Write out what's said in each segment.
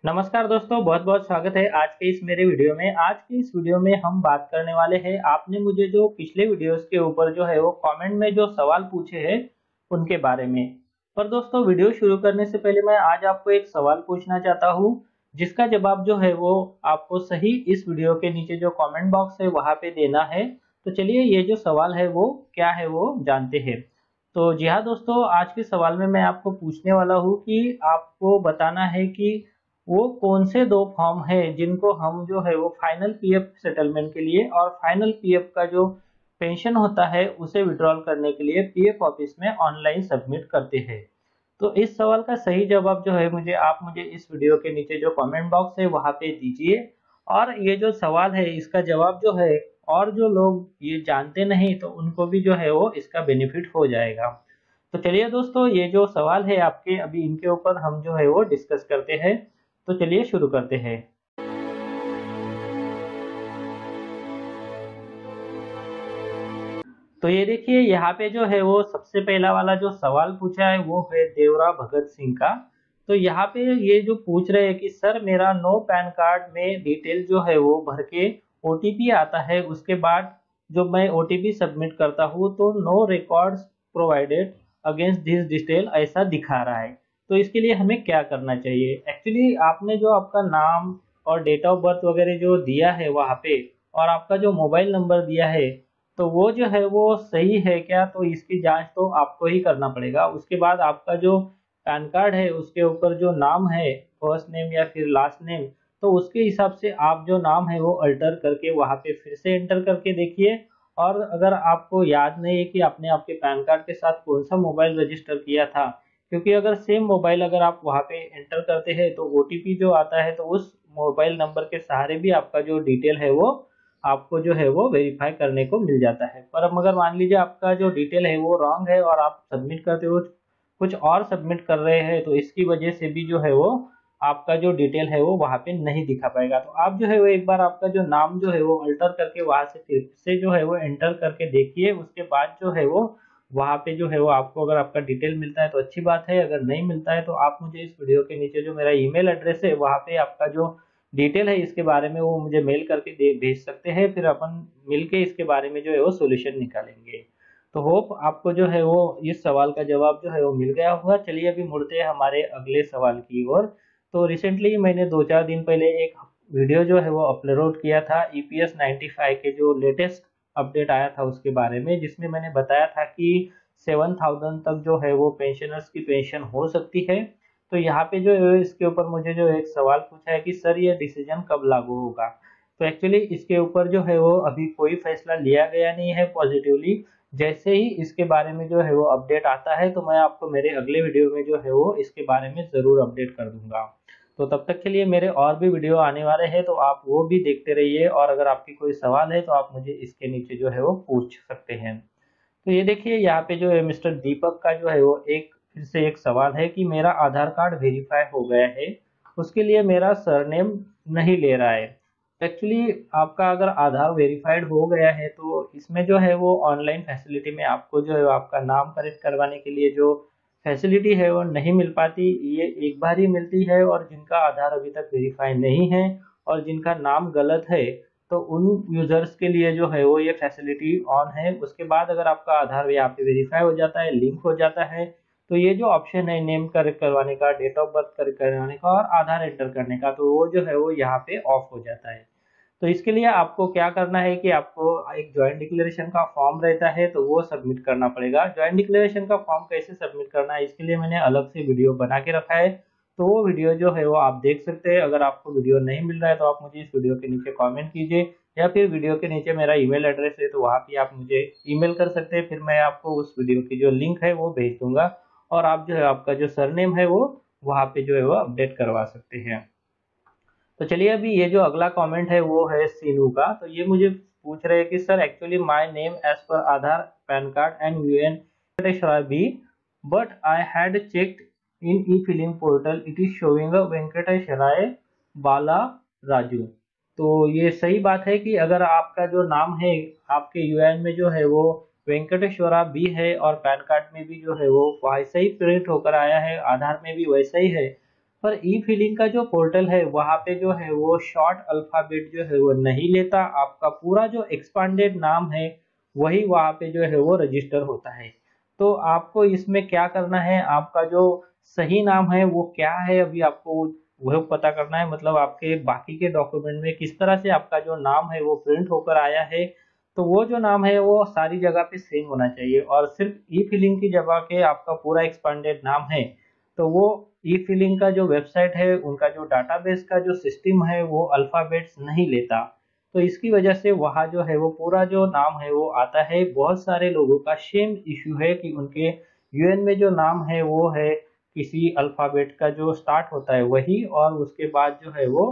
नमस्कार दोस्तों, बहुत बहुत स्वागत है आज के इस मेरे वीडियो में। आज की इस वीडियो में हम बात करने वाले हैं, आपने मुझे जो पिछले वीडियोस के ऊपर जो है वो कमेंट में जो सवाल पूछे हैं उनके बारे में। पर दोस्तों, वीडियो शुरू करने से पहले मैं आज आपको एक सवाल पूछना चाहता हूँ, जिसका जवाब जो है वो आपको सही इस वीडियो के नीचे जो कमेंट बॉक्स है वहाँ पे देना है। तो चलिए, ये जो सवाल है वो क्या है वो जानते हैं। तो जी हाँ दोस्तों, आज के सवाल में मैं आपको पूछने वाला हूँ कि आपको बताना है कि वो कौन से 2 फॉर्म हैं जिनको हम जो है वो फाइनल पीएफ सेटलमेंट के लिए और फाइनल पीएफ का जो पेंशन होता है उसे विड्रॉल करने के लिए पीएफ ऑफिस में ऑनलाइन सबमिट करते हैं। तो इस सवाल का सही जवाब जो है मुझे इस वीडियो के नीचे जो कमेंट बॉक्स है वहां पे दीजिए। और ये जो सवाल है इसका जवाब जो है, और जो लोग ये जानते नहीं तो उनको भी जो है वो इसका बेनिफिट हो जाएगा। तो चलिए दोस्तों, ये जो सवाल है आपके, अभी इनके ऊपर हम जो है वो डिस्कस करते हैं। तो चलिए शुरू करते हैं। तो ये देखिए, यहाँ पे जो है वो सबसे पहला वाला जो सवाल पूछा है वो है देवरा भगत सिंह का। तो यहाँ पे ये जो पूछ रहे हैं कि सर, मेरा नो पैन कार्ड में डिटेल जो है वो भर के ओटीपी आता है, उसके बाद जो मैं ओटीपी सबमिट करता हूँ तो no records provided against this detail ऐसा दिखा रहा है। तो इसके लिए हमें क्या करना चाहिए? एक्चुअली आपने जो आपका नाम और डेट ऑफ बर्थ वगैरह जो दिया है वहाँ पे, और आपका जो मोबाइल नंबर दिया है, तो वो जो है वो सही है क्या, तो इसकी जांच तो आपको ही करना पड़ेगा। उसके बाद आपका जो पैन कार्ड है उसके ऊपर जो नाम है, फर्स्ट नेम या फिर लास्ट नेम, तो उसके हिसाब से आप जो नाम है वो अल्टर करके वहाँ पे फिर से एंटर करके देखिए। और अगर आपको याद नहीं है कि आपने आपके पैन कार्ड के साथ कौन सा मोबाइल रजिस्टर किया था, क्योंकि अगर सेम मोबाइल अगर आप वहाँ पे एंटर करते हैं तो ओटीपी जो आता है तो उस मोबाइल नंबर के सहारे भी आपका जो डिटेल है वो आपको जो है वो वेरीफाई करने को मिल जाता है। पर अब अगर मान लीजिए आपका जो डिटेल है वो रॉन्ग है और आप सबमिट करते हो कुछ और सबमिट कर रहे हैं, तो इसकी वजह से भी जो है वो आपका जो डिटेल है वो वहाँ पे नहीं दिखा पाएगा। तो आप जो है वो एक बार आपका जो नाम जो है वो अल्टर करके वहां से फिर से जो है वो एंटर करके देखिए। उसके बाद जो है वो वहाँ पे जो है वो आपको अगर आपका डिटेल मिलता है तो अच्छी बात है, अगर नहीं मिलता है तो आप मुझे इस वीडियो के नीचे जो मेरा ईमेल एड्रेस है वहाँ पे आपका जो डिटेल है इसके बारे में वो मुझे मेल करके भेज सकते हैं। फिर अपन मिलके इसके बारे में जो है वो सोल्यूशन निकालेंगे। तो होप आपको जो है वो इस सवाल का जवाब जो है वो मिल गया होगा। चलिए अभी मुड़ते हैं हमारे अगले सवाल की ओर। तो रिसेंटली मैंने 2-4 दिन पहले एक वीडियो जो है वो अपलोड किया था ईपीएस 95 के जो लेटेस्ट अपडेट आया था उसके बारे में, जिसमें मैंने बताया था कि 7,000 तक जो है वो पेंशनर्स की पेंशन हो सकती है। तो यहाँ पे जो है इसके ऊपर मुझे जो एक सवाल पूछा है कि सर, ये डिसीजन कब लागू होगा। तो एक्चुअली इसके ऊपर जो है वो अभी कोई फैसला लिया गया नहीं है पॉजिटिवली। जैसे ही इसके बारे में जो है वो अपडेट आता है तो मैं आपको मेरे अगले वीडियो में जो है वो इसके बारे में ज़रूर अपडेट कर दूंगा। तो तब तक के लिए मेरे और भी वीडियो आने वाले हैं, तो आप वो भी देखते रहिए। और अगर आपकी कोई सवाल है तो आप मुझे इसके नीचे जो है वो पूछ सकते हैं। तो ये देखिए, यहाँ पे जो है मिस्टर दीपक का जो है वो एक फिर से एक सवाल है कि मेरा आधार कार्ड वेरीफाई हो गया है, उसके लिए मेरा सरनेम नहीं ले रहा है। एक्चुअली आपका अगर आधार वेरीफाइड हो गया है तो इसमें जो है वो ऑनलाइन फैसिलिटी में आपको जो है आपका नाम करेक्ट करवाने के लिए जो फैसिलिटी है वो नहीं मिल पाती, ये एक बार ही मिलती है। और जिनका आधार अभी तक वेरीफाई नहीं है और जिनका नाम गलत है, तो उन यूजर्स के लिए जो है वो ये फैसिलिटी ऑन है। उसके बाद अगर आपका आधार यहाँ पे वेरीफाई हो जाता है, लिंक हो जाता है, तो ये जो ऑप्शन है नेम करेक्ट करवाने का, डेट ऑफ बर्थ करेक्ट करवाने का और आधार एंटर करने का, तो वो जो है वो यहाँ पे ऑफ हो जाता है। तो इसके लिए आपको क्या करना है कि आपको एक ज्वाइंट डिक्लेरेशन का फॉर्म रहता है तो वो सबमिट करना पड़ेगा। ज्वाइंट डिक्लेरेशन का फॉर्म कैसे सबमिट करना है इसके लिए मैंने अलग से वीडियो बना के रखा है, तो वो वीडियो जो है वो आप देख सकते हैं। अगर आपको वीडियो नहीं मिल रहा है तो आप मुझे इस वीडियो के नीचे कमेंट कीजिए, या फिर वीडियो के नीचे मेरा ईमेल एड्रेस है तो वहाँ पे आप मुझे ईमेल कर सकते हैं। फिर मैं आपको उस वीडियो की जो लिंक है वो भेज दूंगा और आप जो है आपका जो सरनेम है वो वहाँ पे जो है वो अपडेट करवा सकते हैं। तो चलिए, अभी ये जो अगला कमेंट है वो है सीनू का। तो ये मुझे पूछ रहे हैं कि sir, actually my name as per Aadhaar, PAN card and U N Venkateshwar B, but I had checked in e filing portal, it is showing Venkateshwaraya Bala Raju. तो ये सही बात है कि अगर आपका जो नाम है आपके यूएन में जो है वो वेंकटेश्वरा बी है और पैन कार्ड में भी जो है वो वैसा ही प्रिंट होकर आया है, आधार में भी वैसा ही है, पर ई फिलिंग का जो पोर्टल है वहाँ पे जो है वो शॉर्ट अल्फाबेट जो है वो नहीं लेता, आपका पूरा जो एक्सपांडेड नाम है वही वहाँ पे जो है वो रजिस्टर होता है। तो आपको इसमें क्या करना है, आपका जो सही नाम है वो क्या है अभी आपको वह पता करना है, मतलब आपके बाकी के डॉक्यूमेंट में किस तरह से आपका जो नाम है वो प्रिंट होकर आया है। तो वो जो नाम है वो सारी जगह पे सेम होना चाहिए, और सिर्फ ई फिलिंग की जगह के आपका पूरा एक्सपांडेड नाम है तो वो ई फिलिंग का जो वेबसाइट है उनका जो डाटाबेस का जो सिस्टम है वो अल्फाबेट्स नहीं लेता। तो इसकी वजह से वहाँ जो है वो पूरा जो नाम है वो आता है। बहुत सारे लोगों का सेम इश्यू है कि उनके यूएन में जो नाम है वो है किसी अल्फाबेट का जो स्टार्ट होता है वही, और उसके बाद जो है वो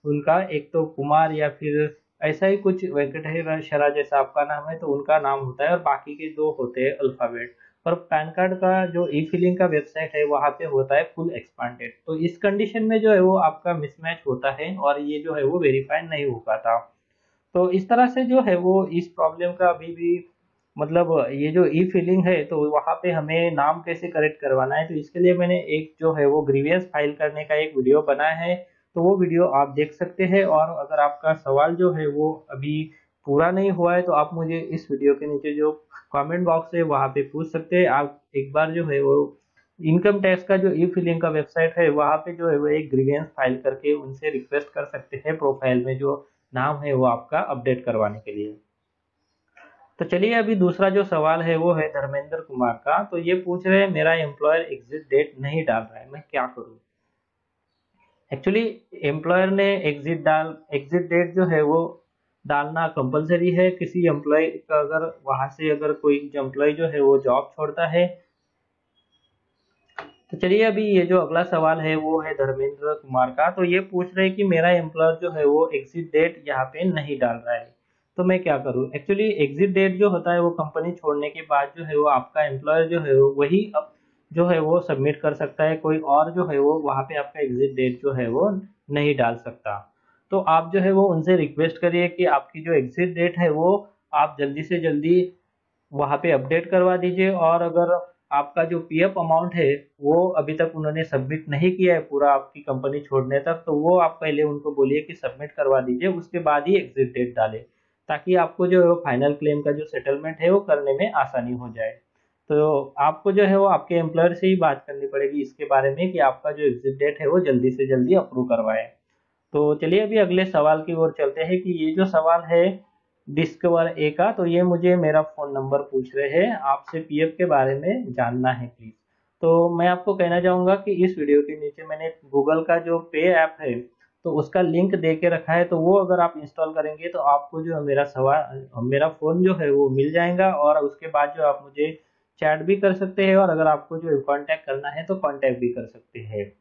उनका एक तो कुमार या फिर ऐसा ही कुछ वेंकटेश्वरा जैसा आपका नाम है तो उनका नाम होता है, और बाकी के दो होते हैं अल्फाबेट। पर पैन कार्ड का जो ई फिलिंग का वेबसाइट है वहाँ पे होता है फुल एक्सपांडेड, तो इस कंडीशन में जो है वो आपका मिसमैच होता है और ये जो है वो वेरीफाई नहीं हो पाता। तो इस तरह से जो है वो इस प्रॉब्लम का अभी भी, मतलब ये जो ई फिलिंग है तो वहाँ पे हमें नाम कैसे करेक्ट करवाना है, तो इसके लिए मैंने एक जो है वो ग्रीवियस फाइल करने का एक वीडियो बनाया है। तो वो वीडियो आप देख सकते हैं, और अगर आपका सवाल जो है वो अभी पूरा नहीं हुआ है तो आप मुझे इस वीडियो के नीचे जो कमेंट बॉक्स है वहाँ पे पूछ सकते हैं। आप एक बार जो है वो इनकम टैक्स का जो ई फिलिंग का वेबसाइट है वहाँ पे जो है वो एक ग्रीवियंस फाइल करके उनसे रिक्वेस्ट कर सकते हैं प्रोफाइल में जो नाम है वो आपका अपडेट करवाने के लिए। तो चलिए अभी दूसरा जो सवाल है वो है धर्मेंद्र कुमार का। तो ये पूछ रहे हैं मेरा एम्प्लॉयर एग्जिट डेट नहीं डाल रहा है, मैं क्या करूँ। एक्चुअली एम्प्लॉयर ने एग्जिट डेट जो है वो डालना कंपलसरी है किसी एम्प्लॉय का। अगर वहां से अगर कोई एम्प्लॉय जो है वो जॉब छोड़ता है। तो चलिए अभी ये जो अगला सवाल है वो है धर्मेंद्र कुमार का। तो ये पूछ रहे हैं कि मेरा एम्प्लॉयर जो है वो एग्जिट डेट यहाँ पे नहीं डाल रहा है, तो मैं क्या करूँ। एक्चुअली एग्जिट डेट जो होता है वो कंपनी छोड़ने के बाद जो है वो आपका एम्प्लॉयर जो है वो वही अब जो है वो सबमिट कर सकता है, कोई और जो है वो वहाँ पे आपका एग्जिट डेट जो है वो नहीं डाल सकता। तो आप जो है वो उनसे रिक्वेस्ट करिए कि आपकी जो एग्जिट डेट है वो आप जल्दी से जल्दी वहाँ पे अपडेट करवा दीजिए। और अगर आपका जो पीएफ अमाउंट है वो अभी तक उन्होंने सबमिट नहीं किया है पूरा आपकी कंपनी छोड़ने तक, तो वो आप पहले उनको बोलिए कि सबमिट करवा दीजिए, उसके बाद ही एग्जिट डेट डालें, ताकि आपको जो है वो फाइनल क्लेम का जो सेटलमेंट है वो करने में आसानी हो जाए। तो आपको जो है वो आपके एम्प्लॉयर से ही बात करनी पड़ेगी इसके बारे में कि आपका जो एग्जिट डेट है वो जल्दी से जल्दी अप्रूव करवाए। तो चलिए अभी अगले सवाल की ओर चलते हैं कि ये जो सवाल है डिस्कवर ए का, तो ये मुझे मेरा फ़ोन नंबर पूछ रहे हैं, आपसे पीएफ के बारे में जानना है प्लीज़। तो मैं आपको कहना चाहूँगा कि इस वीडियो के नीचे मैंने गूगल का जो पे ऐप है तो उसका लिंक दे के रखा है, तो वो अगर आप इंस्टॉल करेंगे तो आपको जो है मेरा फ़ोन जो है वो मिल जाएगा, और उसके बाद जो आप मुझे चैट भी कर सकते हैं, और अगर आपको जो है कॉन्टैक्ट करना है तो कॉन्टैक्ट भी कर सकते हैं।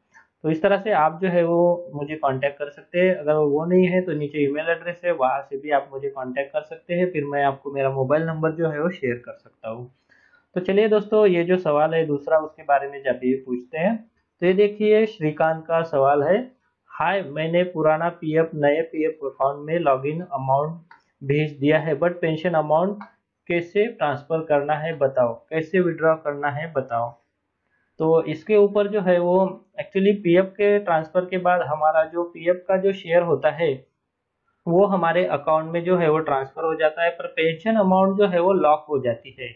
तो इस तरह से आप जो है वो मुझे कांटेक्ट कर सकते हैं। अगर वो नहीं है तो नीचे ईमेल एड्रेस है, वहाँ से भी आप मुझे कांटेक्ट कर सकते हैं, फिर मैं आपको मेरा मोबाइल नंबर जो है वो शेयर कर सकता हूँ। तो चलिए दोस्तों ये जो सवाल है दूसरा उसके बारे में जब ये पूछते हैं। तो ये देखिए श्रीकांत का सवाल है, हाय मैंने पुराना पीएफ नए पीएफ अकाउंट में लॉगिन अमाउंट भेज दिया है, बट पेंशन अमाउंट कैसे ट्रांसफर करना है बताओ, कैसे विड्रॉ करना है बताओ। तो इसके ऊपर जो है वो एक्चुअली पीएफ के ट्रांसफर के बाद हमारा जो पीएफ का जो शेयर होता है वो हमारे अकाउंट में जो है वो ट्रांसफर हो जाता है, पर पेंशन अमाउंट जो है वो लॉक हो जाती है,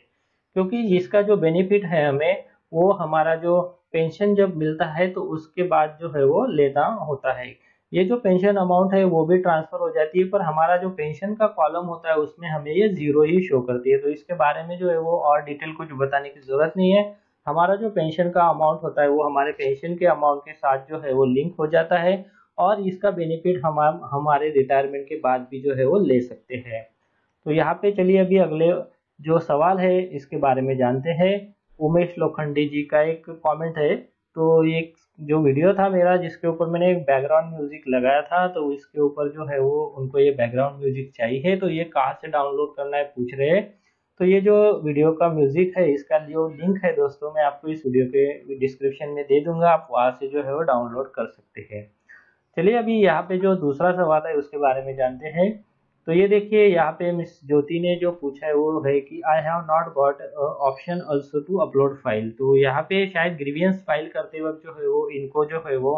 क्योंकि इसका जो बेनिफिट है हमें वो हमारा जो पेंशन जब मिलता है तो उसके बाद जो है वो लेना होता है। ये जो पेंशन अमाउंट है वो भी ट्रांसफर हो जाती है, पर हमारा जो पेंशन का कॉलम होता है उसमें हमें ये जीरो ही शो करती है। तो इसके बारे में जो है वो और डिटेल कुछ बताने की जरूरत नहीं है। हमारा जो पेंशन का अमाउंट होता है वो हमारे पेंशन के अमाउंट के साथ जो है वो लिंक हो जाता है, और इसका बेनिफिट हम हमारे रिटायरमेंट के बाद भी जो है वो ले सकते हैं। तो यहाँ पे चलिए अभी अगले जो सवाल है इसके बारे में जानते हैं। उमेश लोखंडी जी का एक कमेंट है। तो ये जो वीडियो था मेरा जिसके ऊपर मैंने एक बैकग्राउंड म्यूजिक लगाया था, तो इसके ऊपर जो है वो उनको ये बैकग्राउंड म्यूजिक चाहिए, तो ये कहाँ से डाउनलोड करना है पूछ रहे हैं। तो ये जो वीडियो का म्यूजिक है इसका जो लिंक है दोस्तों मैं आपको इस वीडियो के डिस्क्रिप्शन में दे दूंगा, आप वहाँ से जो है वो डाउनलोड कर सकते हैं। चलिए अभी यहाँ पे जो दूसरा सवाल है उसके बारे में जानते हैं। तो ये देखिए यहाँ पे मिस ज्योति ने जो पूछा है वो है कि I have not got option also to upload file. तो यहाँ पे शायद ग्रीवियंस फाइल करते वक्त जो है वो इनको जो है वो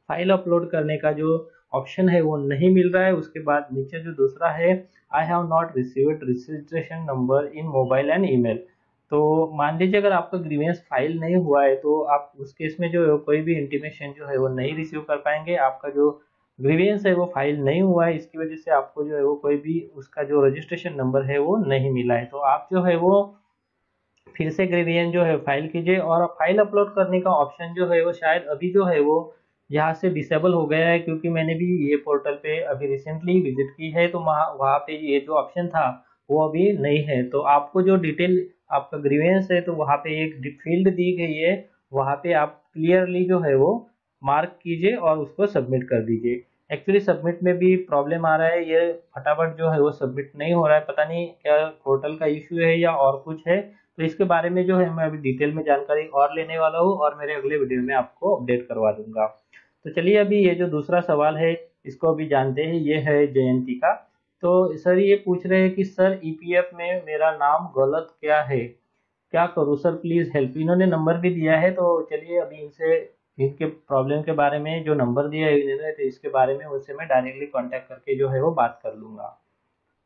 फाइल अपलोड करने का जो ऑप्शन है वो नहीं मिल रहा है। उसके बाद नीचे जो दूसरा है, आई have not received registration number in mobile and email. तो मान लीजिए अगर आपका ग्रीवेंस फाइल नहीं हुआ है तो आप उस केस में जो है कोई भी इंटीमेशन जो है वो नहीं रिसीव कर पाएंगे। आपका जो ग्रीवेंस है वो फाइल नहीं हुआ है, इसकी वजह से आपको जो है वो कोई भी उसका जो रजिस्ट्रेशन नंबर है वो नहीं मिला है। तो आप जो है वो फिर से ग्रेवियन जो है फाइल कीजिए, और फाइल अपलोड करने का ऑप्शन जो है वो शायद अभी जो है वो यहाँ से डिसेबल हो गया है, क्योंकि मैंने भी ये पोर्टल पे अभी रिसेंटली विजिट की है तो वहाँ वहाँ पे ये जो ऑप्शन था वो अभी नहीं है। तो आपको जो डिटेल आपका ग्रीवेंस है तो वहाँ पे एक फील्ड दी गई है, वहाँ पे आप क्लियरली जो है वो मार्क कीजिए और उसको सबमिट कर दीजिए। एक्चुअली सबमिट में भी प्रॉब्लम आ रहा है, ये फटाफट जो है वो सबमिट नहीं हो रहा है, पता नहीं क्या पोर्टल का इश्यू है या और कुछ है। तो इसके बारे में जो है मैं अभी डिटेल में जानकारी और लेने वाला हूँ और मेरे अगले वीडियो में आपको अपडेट करवा दूंगा। तो चलिए अभी ये जो दूसरा सवाल है इसको अभी जानते हैं। ये है जयंती का। तो सर ये पूछ रहे हैं कि सर ईपीएफ में मेरा नाम गलत क्या है, क्या करूँ सर, प्लीज हेल्प। इन्होंने नंबर भी दिया है, तो चलिए अभी इनसे इनके प्रॉब्लम के बारे में जो नंबर दिया है इन्होंने तो इसके बारे में उनसे मैं डायरेक्टली कांटेक्ट करके जो है वो बात कर लूंगा।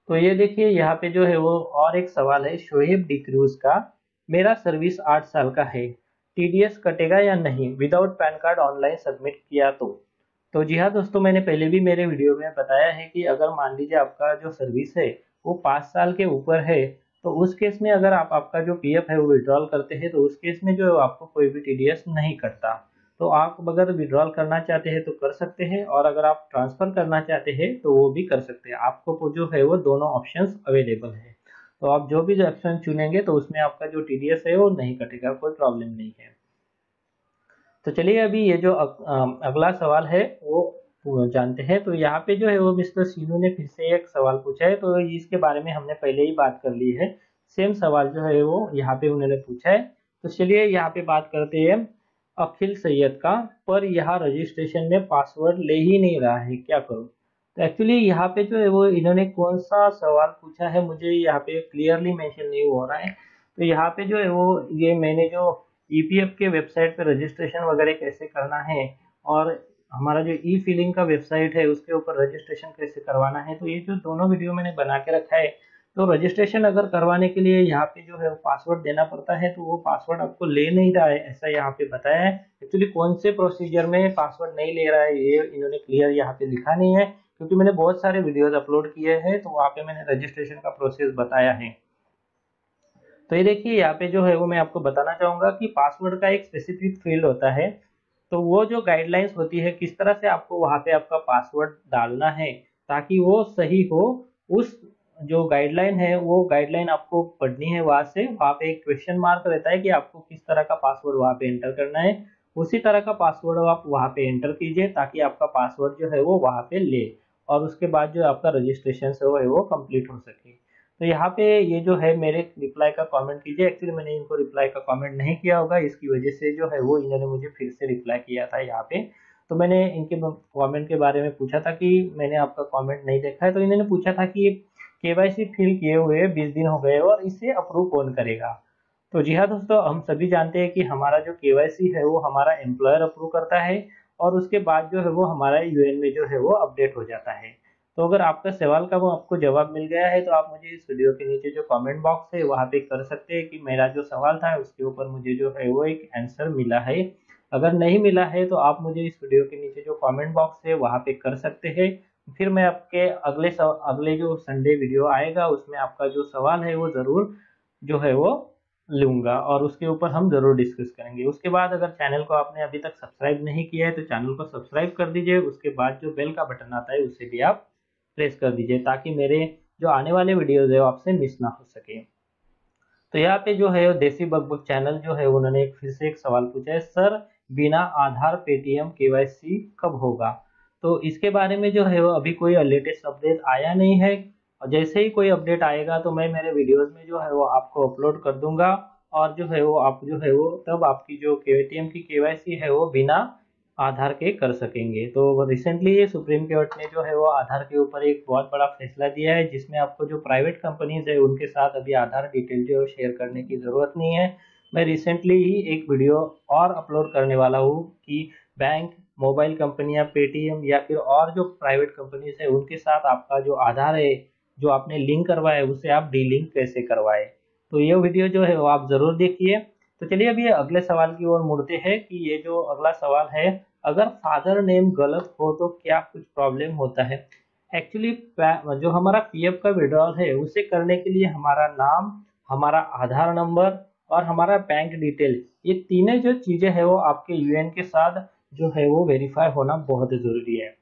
तो ये देखिए यहाँ पे जो है वो और एक सवाल है शोएब डिक्रूज का। मेरा सर्विस 8 साल का है, टीडीएस कटेगा या नहीं without pan card online submit किया तो जी हाँ दोस्तों, मैंने पहले भी मेरे वीडियो में बताया है कि अगर मान लीजिए आपका जो सर्विस है वो 5 साल के ऊपर है तो उस केस में अगर आप आपका जो पीएफ है वो विड्रॉल करते हैं तो उस केस में जो है आपको कोई भी टीडीएस नहीं कटता। तो आप अगर विड्रॉल करना चाहते हैं तो कर सकते हैं, और अगर आप ट्रांसफर करना चाहते हैं तो वो भी कर सकते हैं। आपको जो है वो दोनों ऑप्शंस अवेलेबल है। तो आप जो भी ऑप्शन चुनेंगे तो उसमें आपका जो टीडीएस है वो नहीं कटेगा, कोई प्रॉब्लम नहीं है। तो चलिए अभी ये जो अगला सवाल है वो जानते हैं। तो यहाँ पे जो है वो मिस्टर सीनू ने फिर से एक सवाल पूछा है, तो इसके बारे में हमने पहले ही बात कर ली है। सेम सवाल जो है वो यहाँ पे उन्होंने पूछा है। तो चलिए यहाँ पे बात करते हैं अखिल सैयद का। पर यहाँ रजिस्ट्रेशन में पासवर्ड ले ही नहीं रहा है, क्या करूँ। तो एक्चुअली यहाँ पे जो है वो इन्होंने कौन सा सवाल पूछा है मुझे यहाँ पे क्लियरली मेंशन नहीं हो रहा है। तो यहाँ पे जो है वो ये मैंने जो ईपीएफ के वेबसाइट पे रजिस्ट्रेशन वगैरह कैसे करना है, और हमारा जो ई फिलिंग का वेबसाइट है उसके ऊपर रजिस्ट्रेशन कैसे करवाना है, तो ये जो दोनों वीडियो मैंने बना के रखा है। तो रजिस्ट्रेशन अगर करवाने के लिए यहाँ पे जो है पासवर्ड देना पड़ता है, तो वो पासवर्ड आपको ले नहीं रहा है ऐसा यहाँ पे बताया है। एक्चुअली कौन से प्रोसीजर में पासवर्ड नहीं ले रहा है ये इन्होंने क्लियर यहाँ पे लिखा नहीं है, क्योंकि मैंने बहुत सारे वीडियोज अपलोड किए हैं तो वहाँ पे मैंने रजिस्ट्रेशन का प्रोसेस बताया है। तो ये देखिए यहाँ पे जो है वो मैं आपको बताना चाहूंगा कि पासवर्ड का एक स्पेसिफिक फील्ड होता है। तो वो जो गाइडलाइंस होती है किस तरह से आपको वहाँ पे आपका पासवर्ड डालना है ताकि वो सही हो, उस जो गाइडलाइन है वो गाइडलाइन आपको पढ़नी है। वहाँ पे एक क्वेश्चन मार्क रहता है कि आपको किस तरह का पासवर्ड वहाँ पे एंटर करना है, उसी तरह का पासवर्ड आप वहाँ पे एंटर कीजिए ताकि आपका पासवर्ड जो है वो वहाँ पे ले, और उसके बाद जो आपका रजिस्ट्रेशन है वो कंप्लीट हो सके। तो यहाँ पे ये जो है मेरे रिप्लाई का कमेंट कीजिए। एक्चुअली मैंने इनको रिप्लाई का कमेंट नहीं किया होगा, इसकी वजह से जो है वो इन्होंने मुझे फिर से रिप्लाई किया था यहाँ पे। तो मैंने इनके कमेंट के बारे में पूछा था कि मैंने आपका कमेंट नहीं देखा है, तो इन्होंने पूछा था कि केवाईसी फिल किए हुए 20 दिन हो गए और इसे अप्रूव कौन करेगा। तो जी हाँ दोस्तों, हम सभी जानते हैं कि हमारा जो केवाईसी है वो हमारा एम्प्लॉयर अप्रूव करता है, और उसके बाद जो है वो हमारा यूएन में जो है वो अपडेट हो जाता है। तो अगर आपका सवाल का वो आपको जवाब मिल गया है तो आप मुझे इस वीडियो के नीचे जो कमेंट बॉक्स है वहाँ पे कर सकते हैं कि मेरा जो सवाल था उसके ऊपर मुझे जो है वो एक आंसर मिला है। अगर नहीं मिला है तो आप मुझे इस वीडियो के नीचे जो कमेंट बॉक्स है वहाँ पे कर सकते हैं। फिर मैं आपके अगले जो संडे वीडियो आएगा उसमें आपका जो सवाल है वो ज़रूर जो है वो लूंगा और उसके ऊपर हम जरूर डिस्कस करेंगे। उसके बाद अगर चैनल को आपने अभी तक सब्सक्राइब नहीं किया है तो चैनल को सब्सक्राइब कर दीजिए। उसके बाद जो बेल का बटन आता है उसे भी आप प्रेस कर दीजिए ताकि मेरे जो आने वाले वीडियोज है वो आपसे मिस ना हो सके। तो यहाँ पे जो है देसी बकबक चैनल जो है उन्होंने फिर से एक सवाल पूछा है, सर बिना आधार पेटीएम केवाईसी कब होगा। तो इसके बारे में जो है वो अभी कोई लेटेस्ट अपडेट आया नहीं है, और जैसे ही कोई अपडेट आएगा तो मैं मेरे वीडियोस में जो है वो आपको अपलोड कर दूंगा, और जो है वो आप जो है वो तब आपकी जो पेटीएम की केवाईसी है वो बिना आधार के कर सकेंगे। तो रिसेंटली ये सुप्रीम कोर्ट ने जो है वो आधार के ऊपर एक बहुत बड़ा फैसला दिया है, जिसमें आपको जो प्राइवेट कंपनीज है उनके साथ अभी आधार डिटेल जो है शेयर करने की ज़रूरत नहीं है। मैं रिसेंटली ही एक वीडियो और अपलोड करने वाला हूँ कि बैंक मोबाइल कंपनियां, पेटीएम या फिर और जो प्राइवेट कंपनीज है उनके साथ आपका जो आधार है जो आपने लिंक करवाया है उसे आप डीलिंक कैसे करवाए। तो ये वीडियो जो है वो आप जरूर देखिए। तो चलिए अभी अगले सवाल की ओर मुड़ते हैं कि ये जो अगला सवाल है, अगर फादर नेम गलत हो तो क्या कुछ प्रॉब्लम होता है। एक्चुअली जो हमारा पीएफ का विड्रॉल है उसे करने के लिए हमारा नाम, हमारा आधार नंबर और हमारा बैंक डिटेल, ये तीनों जो चीजें है वो आपके यूएन के साथ जो है वो वेरीफाई होना बहुत जरूरी है।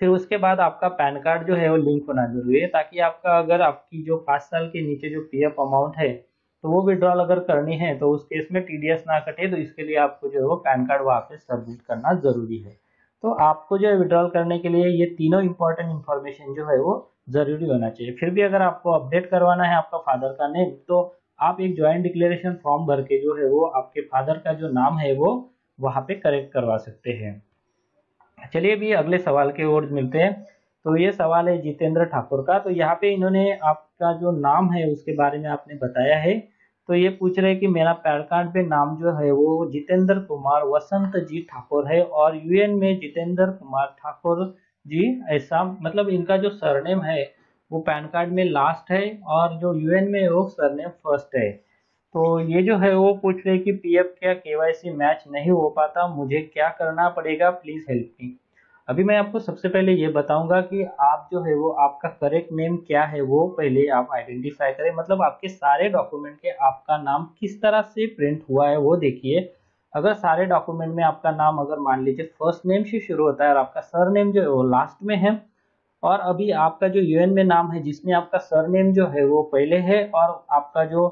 फिर उसके बाद आपका पैन कार्ड जो है वो लिंक होना जरूरी है, ताकि आपका अगर आपकी जो 5 साल के नीचे जो पीएफ अमाउंट है तो वो विड्रॉल अगर करनी है तो उस केस में टीडीएस ना कटे, तो इसके लिए आपको जो है वो पैन कार्ड वहाँ पे सबमिट करना जरूरी है। तो आपको जो है विड्रॉल करने के लिए ये तीनों इंपॉर्टेंट इन्फॉर्मेशन जो है वो जरूरी होना चाहिए। फिर भी अगर आपको अपडेट करवाना है आपका फादर का नेम, तो आप एक ज्वाइंट डिक्लेरेशन फॉर्म भर के जो है वो आपके फादर का जो नाम है वो वहाँ पे करेक्ट करवा सकते हैं। चलिए भी अगले सवाल की ओर मिलते हैं। तो ये सवाल है जितेंद्र ठाकुर का। तो यहाँ पे इन्होंने आपका जो नाम है उसके बारे में आपने बताया है। तो ये पूछ रहे हैं कि मेरा पैन कार्ड पे नाम जो है वो जितेंद्र कुमार वसंत जी ठाकुर है और यूएन में जितेंद्र कुमार ठाकुर जी, ऐसा मतलब इनका जो सरनेम है वो पैन कार्ड में लास्ट है और जो यूएन में वो सरनेम फर्स्ट है। तो ये जो है वो पूछ रहे कि पीएफ क्या केवाईसी मैच नहीं हो पाता, मुझे क्या करना पड़ेगा, प्लीज हेल्प मी। अभी मैं आपको सबसे पहले ये बताऊंगा कि आप जो है वो आपका करेक्ट नेम क्या है वो पहले आप आइडेंटिफाई करें, मतलब आपके सारे डॉक्यूमेंट के आपका नाम किस तरह से प्रिंट हुआ है वो देखिए। अगर सारे डॉक्यूमेंट में आपका नाम अगर मान लीजिए फर्स्ट नेम से शुरू होता है और आपका सर नेम जो है वो लास्ट में है, और अभी आपका जो यूएन में नाम है जिसमें आपका सरनेम जो है वो पहले है और आपका जो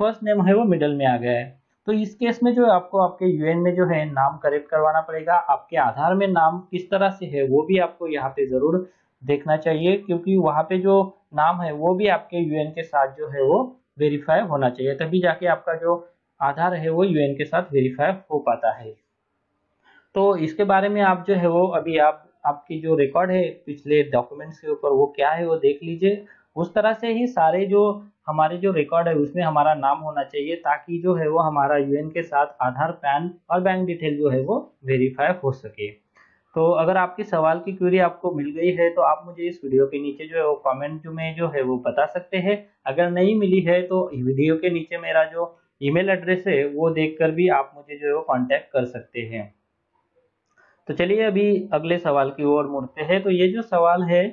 फर्स्ट नेम है वो मिडल में आ गया है, तो इस केस में जो है आपको आपके यूएन में जो है नाम करेक्ट करवाना पड़ेगा। आपके आधार में नाम किस तरह से है वो भी आपको यहाँ पे जरूर देखना चाहिए, क्योंकि वहाँ पे जो नाम है वो भी आपके यूएन के साथ जो है वो वेरीफाई होना चाहिए, तभी जाके आपका जो आधार है वो यूएन के साथ वेरीफाई हो पाता है। तो इसके बारे में आप जो है वो अभी आप आपकी जो रिकॉर्ड है पिछले डॉक्यूमेंट्स के ऊपर वो क्या है वो देख लीजिए। उस तरह से ही सारे जो हमारे जो रिकॉर्ड है उसमें हमारा नाम होना चाहिए, ताकि जो है वो हमारा यूएन के साथ आधार, पैन और बैंक डिटेल जो है वो वेरीफाई हो सके। तो अगर आपकी सवाल की क्वेरी आपको मिल गई है तो आप मुझे इस वीडियो के नीचे जो है वो कमेंट में जो है वो बता सकते हैं। अगर नहीं मिली है तो वीडियो के नीचे मेरा जो ईमेल एड्रेस है वो देखकर भी आप मुझे जो है वो कांटेक्ट कर सकते हैं। तो चलिए अभी अगले सवाल की ओर मुड़ते हैं। तो ये जो सवाल है,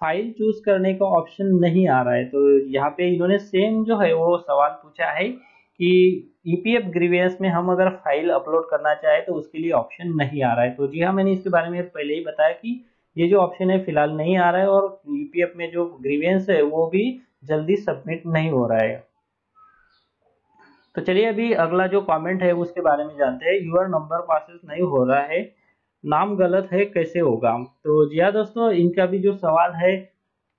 फाइल चूज करने का ऑप्शन नहीं आ रहा है। तो यहाँ पे इन्होंने सेम जो है वो सवाल पूछा है कि ईपीएफ ग्रीवियंस में हम अगर फाइल अपलोड करना चाहे तो उसके लिए ऑप्शन नहीं आ रहा है। तो जी हाँ, मैंने इसके बारे में पहले ही बताया कि ये जो ऑप्शन है फिलहाल नहीं आ रहा है और ईपीएफ में जो ग्रीवियंस है वो भी जल्दी सबमिट नहीं हो रहा है। तो चलिए अभी अगला जो कमेंट है उसके बारे में जानते हैं। यूर नंबर पासिस नहीं हो रहा है, नाम गलत है, कैसे होगा। तो जी हाँ दोस्तों, इनका भी जो सवाल है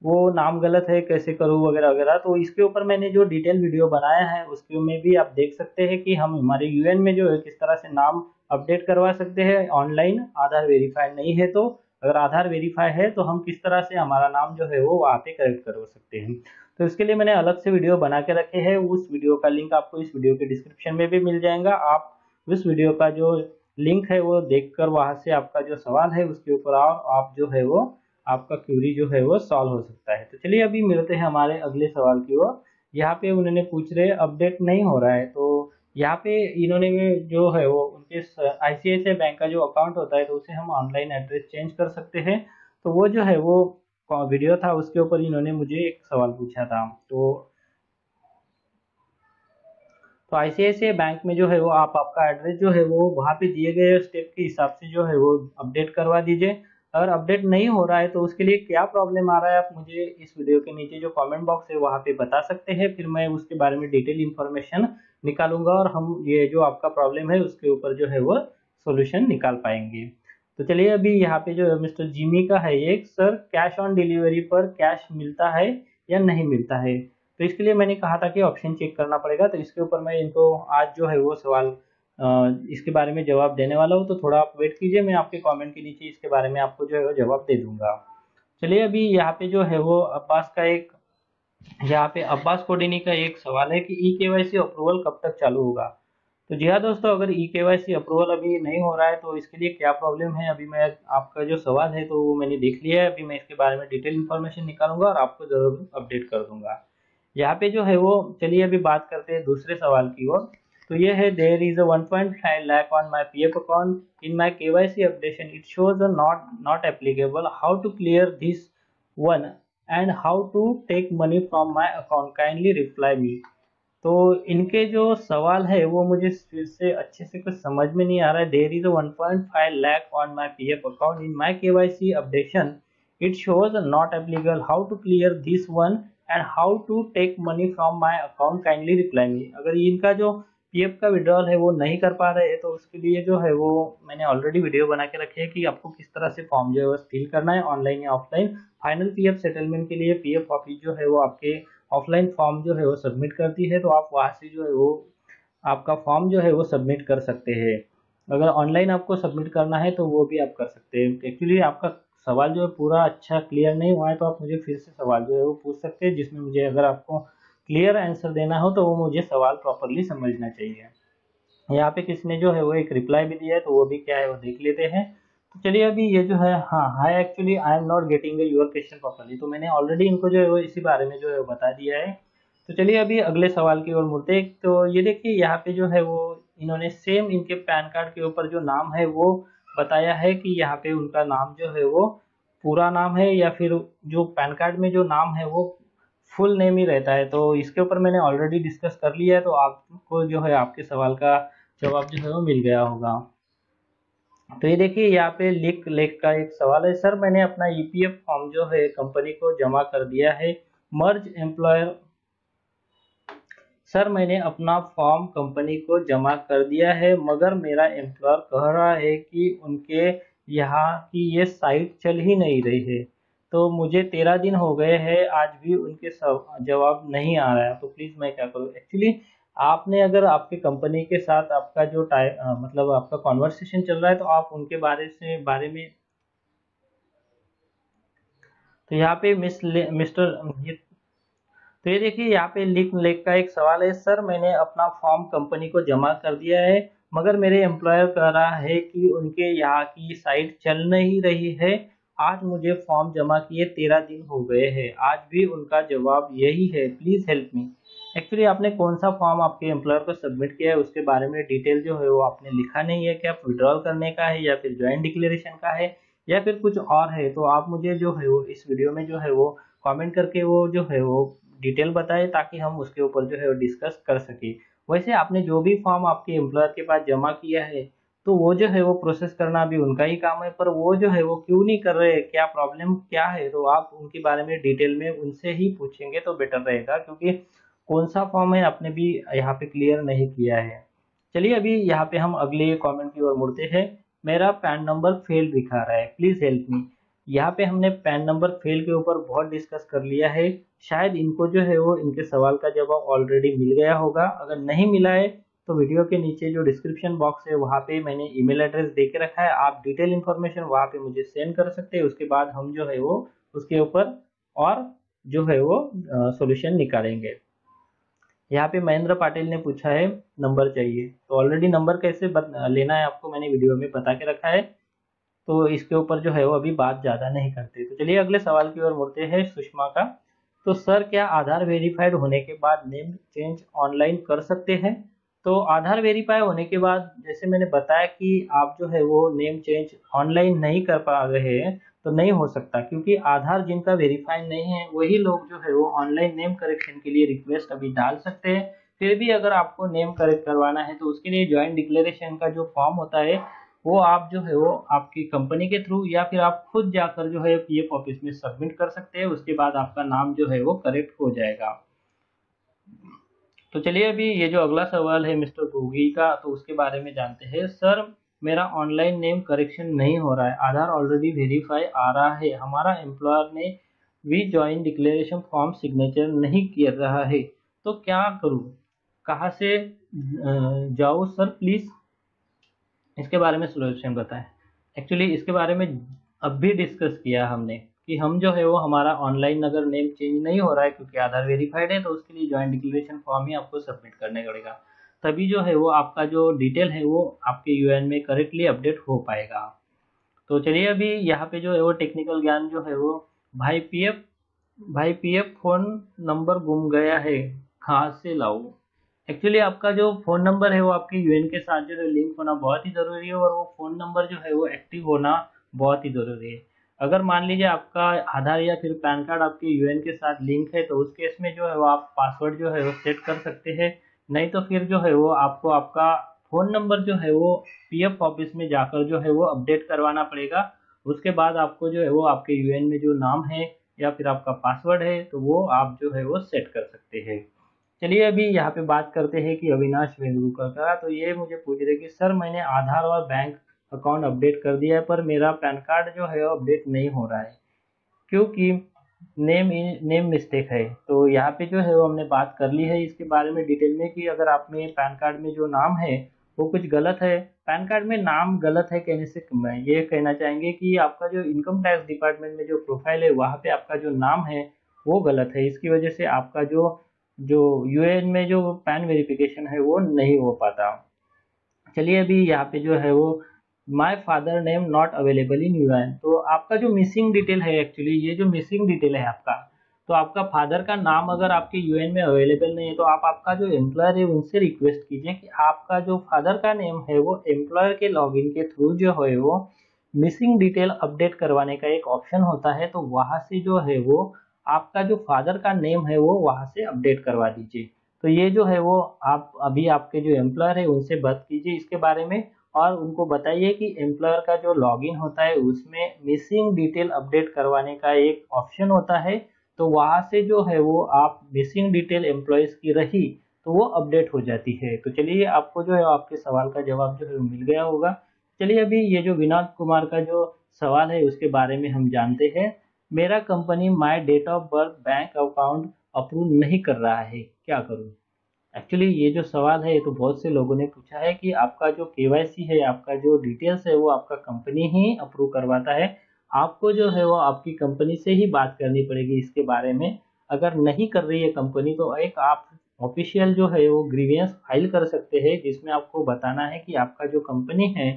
वो नाम गलत है कैसे करूँ वगैरह वगैरह, तो इसके ऊपर मैंने जो डिटेल वीडियो बनाया है उसके में भी आप देख सकते हैं कि हम हमारे यूएन में जो है किस तरह से नाम अपडेट करवा सकते हैं ऑनलाइन। आधार वेरीफाई नहीं है तो, अगर आधार वेरीफाई है तो हम किस तरह से हमारा नाम जो है वो वहाँ पे करेक्ट करवा सकते हैं। तो इसके लिए मैंने अलग से वीडियो बना के रखे हैं, उस वीडियो का लिंक आपको इस वीडियो के डिस्क्रिप्शन में भी मिल जाएगा। आप उस वीडियो का जो लिंक है वो देखकर वहां से आपका जो सवाल है उसके ऊपर आओ, आप जो है वो आपका क्यूरी जो है वो सॉल्व हो सकता है। तो चलिए अभी मिलते हैं हमारे अगले सवाल की ओर। यहाँ पे उन्होंने पूछ रहे अपडेट नहीं हो रहा है। तो यहाँ पे इन्होंने जो है वो उनके आईसीआईसीआई बैंक का जो अकाउंट होता है तो उसे हम ऑनलाइन एड्रेस चेंज कर सकते हैं। तो वो जो है वो वीडियो था उसके ऊपर इन्होंने मुझे एक सवाल पूछा था। तो आईसीआईसीआई बैंक में जो है वो आप आपका एड्रेस जो है वो वहाँ पे दिए गए स्टेप के हिसाब से जो है वो अपडेट करवा दीजिए। अगर अपडेट नहीं हो रहा है तो उसके लिए क्या प्रॉब्लम आ रहा है आप मुझे इस वीडियो के नीचे जो कमेंट बॉक्स है वहाँ पे बता सकते हैं, फिर मैं उसके बारे में डिटेल इन्फॉर्मेशन निकालूंगा और हम ये जो आपका प्रॉब्लम है उसके ऊपर जो है वो सोल्यूशन निकाल पाएंगे। तो चलिए अभी यहाँ पे जो मिस्टर जिमी का है ये, सर कैश ऑन डिलीवरी पर कैश मिलता है या नहीं मिलता है। तो इसके लिए मैंने कहा था कि ऑप्शन चेक करना पड़ेगा, तो इसके ऊपर मैं इनको आज जो है वो सवाल इसके बारे में जवाब देने वाला हूँ। तो थोड़ा आप वेट कीजिए, मैं आपके कमेंट के नीचे इसके बारे में आपको जो है वो जवाब दे दूंगा। चलिए अभी यहाँ पे जो है वो यहाँ पे अब्बास कोडिनी का एक सवाल है कि ई केवाईसी अप्रूवल कब तक चालू होगा। तो जी हाँ दोस्तों, अगर ई केवाईसी अप्रूवल अभी नहीं हो रहा है तो इसके लिए क्या प्रॉब्लम है, अभी मैं आपका जो सवाल है तो वो मैंने देख लिया है। अभी मैं इसके बारे में डिटेल इन्फॉर्मेशन निकालूंगा और आपको जरूर अपडेट कर दूंगा। यहाँ पे जो है वो, चलिए अभी बात करते हैं दूसरे सवाल की ओर। तो ये है, there is a 1.5 lakh on my PF account in my KYC updation, it shows a not applicable, how to clear this one and how to take money from my account, kindly reply me. तो इनके जो सवाल है वो मुझे फिर से अच्छे से कुछ समझ में नहीं आ रहा है। There is 1.5 lakh on my PF account in my KYC updation, it shows not applicable, how to clear this one and how to take money from my account, kindly reply me. अगर इनका जो पीएफ का withdrawal है वो नहीं कर पा रहे हैं तो उसके लिए जो है वो मैंने ऑलरेडी वीडियो बना के रखी है कि आपको किस तरह से फॉर्म जो है वो फिल करना है, ऑनलाइन या ऑफलाइन। फाइनल पीएफ सेटलमेंट के लिए पीएफ ऑफिस जो है वो आपके ऑफलाइन फॉर्म जो है वो सबमिट करती है, तो आप वहाँ से जो है वो आपका फॉर्म जो है वो सबमिट कर सकते हैं। अगर ऑनलाइन आपको सबमिट करना है तो वो भी आप कर सकते हैं। एक्चुअली आपका सवाल जो है पूरा अच्छा क्लियर नहीं हुआ है तो आप मुझे फिर से सवाल जो है वो पूछ सकते हैं, जिसमें मुझे अगर आपको क्लियर आंसर देना हो तो वो मुझे सवाल प्रॉपरली समझना चाहिए। यहाँ पे किसने जो है वो एक रिप्लाई भी दिया है तो वो भी क्या है वो देख लेते हैं। तो चलिए अभी ये जो है, हाँ हाय, actually I am not getting your question properly, तो मैंने ऑलरेडी इनको जो है वो इसी बारे में जो है वो बता दिया है। तो चलिए अभी अगले सवाल की ओर मुड़ते हैं। तो ये देखिए यहाँ पे जो है वो इन्होंने सेम इनके पैन कार्ड के ऊपर जो नाम है वो बताया है कि यहाँ पे उनका नाम जो है वो पूरा नाम है या फिर जो पैन कार्ड में जो नाम है वो फुल नेम ही रहता है। तो इसके ऊपर मैंने ऑलरेडी डिस्कस कर लिया है, तो आपको जो है आपके सवाल का जवाब जो है वो मिल गया होगा। तो ये देखिए यहाँ पे लिक लेक का एक सवाल है, सर मैंने अपना ईपीएफ फॉर्म जो है कंपनी को जमा कर दिया है, मर्ज एम्प्लॉयर, सर मैंने अपना फॉर्म कंपनी को जमा कर दिया है मगर मेरा एम्प्लॉयर कह रहा है कि उनके यहाँ की ये साइट चल ही नहीं रही है, तो मुझे 13 दिन हो गए हैं, आज भी उनके जवाब नहीं आ रहा है, तो प्लीज़ मैं क्या करूँ। एक्चुअली आपने अगर आपके कंपनी के साथ आपका जो मतलब आपका कॉन्वर्सेशन चल रहा है तो आप उनके बारे में, तो यहाँ पे मिस्टर, तो ये देखिए यहाँ पे लिंक लेक का एक सवाल है, सर मैंने अपना फॉर्म कंपनी को जमा कर दिया है मगर मेरे एम्प्लॉयर कह रहा है कि उनके यहाँ की साइट चल नहीं रही है, आज मुझे फॉर्म जमा किए 13 दिन हो गए हैं, आज भी उनका जवाब यही है, प्लीज हेल्प मी। एक्चुअली आपने कौन सा फॉर्म आपके एम्प्लॉयर को सबमिट किया है उसके बारे में डिटेल जो है वो आपने लिखा नहीं है, क्या विड्रॉल करने का है या फिर ज्वाइंट डिक्लेरेशन का है या फिर कुछ और है, तो आप मुझे जो है वो इस वीडियो में जो है वो कमेंट करके वो जो है वो डिटेल बताए ताकि हम उसके ऊपर जो है वो डिस्कस कर सके। वैसे आपने जो भी फॉर्म आपके एम्प्लॉयर के पास जमा किया है तो वो जो है वो प्रोसेस करना भी उनका ही काम है, पर वो जो है वो क्यों नहीं कर रहे, क्या प्रॉब्लम क्या है, तो आप उनके बारे में डिटेल में उनसे ही पूछेंगे तो बेटर रहेगा, क्योंकि कौन सा फॉर्म है आपने भी यहाँ पे क्लियर नहीं किया है। चलिए अभी यहाँ पे हम अगले कमेंट की ओर मुड़ते हैं, मेरा पैन नंबर फेल दिखा रहा है, प्लीज हेल्प मी। यहाँ पे हमने पैन नंबर फेल के ऊपर बहुत डिस्कस कर लिया है, शायद इनको जो है वो इनके सवाल का जवाब ऑलरेडी मिल गया होगा, अगर नहीं मिला है तो वीडियो के नीचे जो डिस्क्रिप्शन बॉक्स है वहाँ पे मैंने ईमेल एड्रेस दे के रखा है, आप डिटेल इन्फॉर्मेशन वहाँ पे मुझे सेंड कर सकते हैं, उसके बाद हम जो है वो उसके ऊपर और जो है वो सॉल्यूशन निकालेंगे। यहाँ पे महेंद्र पाटिल ने पूछा है नंबर चाहिए, तो ऑलरेडी नंबर कैसे लेना है आपको मैंने वीडियो में बता के रखा है, तो इसके ऊपर जो है वो अभी बात ज़्यादा नहीं करते। तो चलिए अगले सवाल की ओर मुड़ते हैं सुषमा का। तो सर क्या आधार वेरीफाइड होने के बाद नेम चेंज ऑनलाइन कर सकते हैं। तो आधार वेरीफाई होने के बाद जैसे मैंने बताया कि आप जो है वो नेम चेंज ऑनलाइन नहीं कर पा रहे हैं तो नहीं हो सकता, क्योंकि आधार जिनका वेरीफाइड नहीं है वही लोग जो है वो ऑनलाइन नेम करेक्शन के लिए रिक्वेस्ट अभी डाल सकते हैं। फिर भी अगर आपको नेम करेक्ट करवाना है तो उसके लिए ज्वाइंट डिक्लेरेशन का जो फॉर्म होता है वो आप जो है वो आपकी कंपनी के थ्रू या फिर आप खुद जाकर जो है पीएफ ऑफिस में सबमिट कर सकते हैं, उसके बाद आपका नाम जो है वो करेक्ट हो जाएगा। तो चलिए अभी ये जो अगला सवाल है मिस्टर गोगी का, तो उसके बारे में जानते हैं। सर मेरा ऑनलाइन नेम करेक्शन नहीं हो रहा है, आधार ऑलरेडी वेरीफाई आ रहा है, हमारा एम्प्लॉयर ने we joint declaration form signature नहीं कर रहा है, तो क्या करूँ, कहाँ से जाऊँ सर प्लीज़ इसके बारे में सोल्यूशन बताएं। एक्चुअली इसके बारे में अब भी डिस्कस किया हमने कि हम जो है वो हमारा ऑनलाइन अगर नेम चेंज नहीं हो रहा है क्योंकि आधार वेरीफाइड है तो उसके लिए ज्वाइंट डिक्लेरेशन फॉर्म ही आपको सबमिट करने पड़ेगा, तभी जो है वो आपका जो डिटेल है वो आपके यूएएन में करेक्टली अपडेट हो पाएगा। तो चलिए अभी यहाँ पे जो है वो टेक्निकल ज्ञान जो है वो, भाई पीएफ भाई पीएफ फोन नंबर गुम गया है, कहाँ से लाऊं। एक्चुअली आपका जो फ़ोन नंबर है वो आपके यूएन के साथ जो है लिंक होना बहुत ही ज़रूरी है, और वो फ़ोन नंबर जो है वो एक्टिव होना बहुत ही ज़रूरी है। अगर मान लीजिए आपका आधार या फिर पैन कार्ड आपके यूएन के साथ लिंक है, तो उस केस में जो है वो आप पासवर्ड जो है वो सेट कर सकते हैं। नहीं तो फिर जो है वो आपको आपका फ़ोन नंबर जो है वो पीएफ ऑफिस में जाकर जो है वो अपडेट करवाना पड़ेगा। उसके बाद आपको जो है वो आपके यूएन में जो नाम है या फिर आपका पासवर्ड है तो वो आप जो है वो सेट कर सकते हैं। चलिए अभी यहाँ पे बात करते हैं कि अविनाश वेंगुर्कर का। तो ये मुझे पूछ रहे कि सर मैंने आधार और बैंक अकाउंट अपडेट कर दिया है, पर मेरा पैन कार्ड जो है वो अपडेट नहीं हो रहा है, क्योंकि नेम मिस्टेक है। तो यहाँ पे जो है वो हमने बात कर ली है इसके बारे में डिटेल में कि अगर आप में पैन कार्ड में जो नाम है वो कुछ गलत है। पैन कार्ड में नाम गलत है कहने से मैं ये कहना चाहेंगे कि आपका जो इनकम टैक्स डिपार्टमेंट में जो प्रोफाइल है वहाँ पे आपका जो नाम है वो गलत है। इसकी वजह से आपका जो जो यूएएन में जो पैन वेरिफिकेशन है वो नहीं हो पाता। चलिए अभी यहाँ पे जो है वो my father name not available in UN. तो आपका जो मिसिंग डिटेल है, एक्चुअली ये जो मिसिंग डिटेल है आपका, तो आपका फादर का नाम अगर आपके यूएन में अवेलेबल नहीं है तो आप आपका जो एम्प्लॉयर है उनसे रिक्वेस्ट कीजिए कि आपका जो फादर का नेम है वो एम्प्लॉयर के लॉगिन के थ्रू जो है वो मिसिंग डिटेल अपडेट करवाने का एक ऑप्शन होता है, तो वहाँ से जो है वो आपका जो फादर का नेम है वो वहाँ से अपडेट करवा दीजिए। तो ये जो है वो आप अभी आपके जो एम्प्लॉयर है उनसे बात कीजिए इसके बारे में, और उनको बताइए कि एम्प्लॉयर का जो लॉगिन होता है उसमें मिसिंग डिटेल अपडेट करवाने का एक ऑप्शन होता है। तो वहाँ से जो है वो आप मिसिंग डिटेल एम्प्लॉयज़ की रही तो वो अपडेट हो जाती है। तो चलिए आपको जो है आपके सवाल का जवाब जो है मिल गया होगा। चलिए अभी ये जो विनोद कुमार का जो सवाल है उसके बारे में हम जानते हैं। मेरा company my date of birth bank account approve नहीं कर रहा है, क्या करूं। एक्चुअली ये जो सवाल है ये तो बहुत से लोगों ने पूछा है कि आपका जो केवाईसी है, आपका जो डिटेल्स है वो आपका कंपनी ही अप्रूव करवाता है। आपको जो है वो आपकी कंपनी से ही बात करनी पड़ेगी इसके बारे में। अगर नहीं कर रही है कंपनी तो एक आप ऑफिशियल जो है वो ग्रीवियंस फाइल कर सकते हैं, जिसमें आपको बताना है कि आपका जो कंपनी है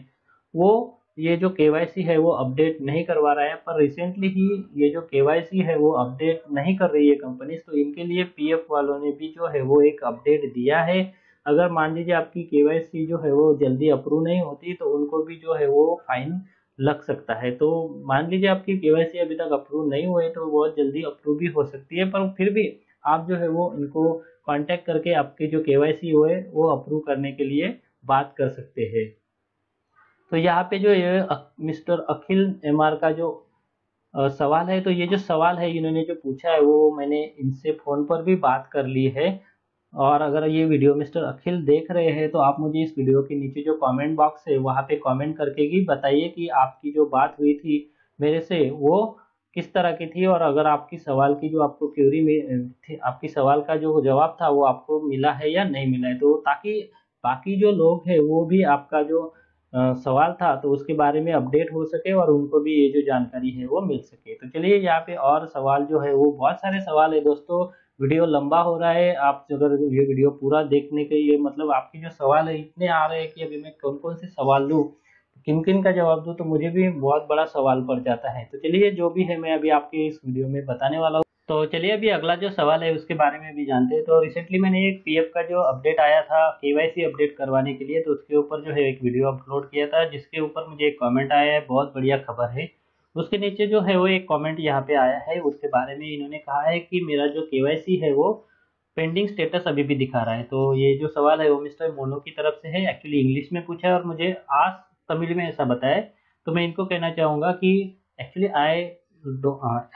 वो ये जो केवाईसी है वो अपडेट नहीं करवा रहा है, पर रिसेंटली ही ये जो केवाईसी है वो अपडेट नहीं कर रही है कंपनी, तो इनके लिए पीएफ वालों ने भी जो है वो एक अपडेट दिया है। अगर मान लीजिए आपकी केवाईसी जो है वो जल्दी अप्रूव नहीं होती तो उनको भी जो है वो फाइन लग सकता है। तो मान लीजिए आपकी केवाईसी अभी तक अप्रूव नहीं हुई तो बहुत जल्दी अप्रूव भी हो सकती है, पर फिर भी आप जो है वो इनको कांटेक्ट करके आपकी जो केवाईसी है वो अप्रूव करने के लिए बात कर सकते हैं। तो यहाँ पे जो ये मिस्टर अखिल एमआर का जो सवाल है, तो ये जो सवाल है इन्होंने जो पूछा है वो मैंने इनसे फ़ोन पर भी बात कर ली है। और अगर ये वीडियो मिस्टर अखिल देख रहे हैं तो आप मुझे इस वीडियो के नीचे जो कमेंट बॉक्स है वहाँ पे कमेंट करके ही बताइए कि आपकी जो बात हुई थी मेरे से वो किस तरह की थी, और अगर आपकी सवाल की जो आपको क्यूरी में थी, आपकी सवाल का जो जवाब था वो आपको मिला है या नहीं मिला है, तो ताकि बाकी जो लोग हैं वो भी आपका जो सवाल था तो उसके बारे में अपडेट हो सके और उनको भी ये जो जानकारी है वो मिल सके। तो चलिए यहाँ पे और सवाल जो है वो बहुत सारे सवाल है दोस्तों, वीडियो लंबा हो रहा है। आप अगर ये वीडियो पूरा देखने के लिए मतलब आपके जो सवाल है इतने आ रहे हैं कि अभी मैं कौन कौन से सवाल लूँ, किन किन का जवाब दूँ, तो मुझे भी बहुत बड़ा सवाल पड़ जाता है। तो चलिए जो भी है मैं अभी आपके इस वीडियो में बताने वाला हूँ। तो चलिए अभी अगला जो सवाल है उसके बारे में भी जानते हैं। तो रिसेंटली मैंने एक पीएफ का जो अपडेट आया था केवाईसी अपडेट करवाने के लिए, तो उसके ऊपर जो है एक वीडियो अपलोड किया था जिसके ऊपर मुझे एक कमेंट आया है, बहुत बढ़िया खबर है। उसके नीचे जो है वो एक कमेंट यहाँ पे आया है, उसके बारे में इन्होंने कहा है कि मेरा जो केवाईसी है वो पेंडिंग स्टेटस अभी भी दिखा रहा है। तो ये जो सवाल है वो मिस्टर मोनो की तरफ से है, एक्चुअली इंग्लिश में पूछा है और मुझे आज तमिल में ऐसा बताया। तो मैं इनको कहना चाहूँगा कि actually I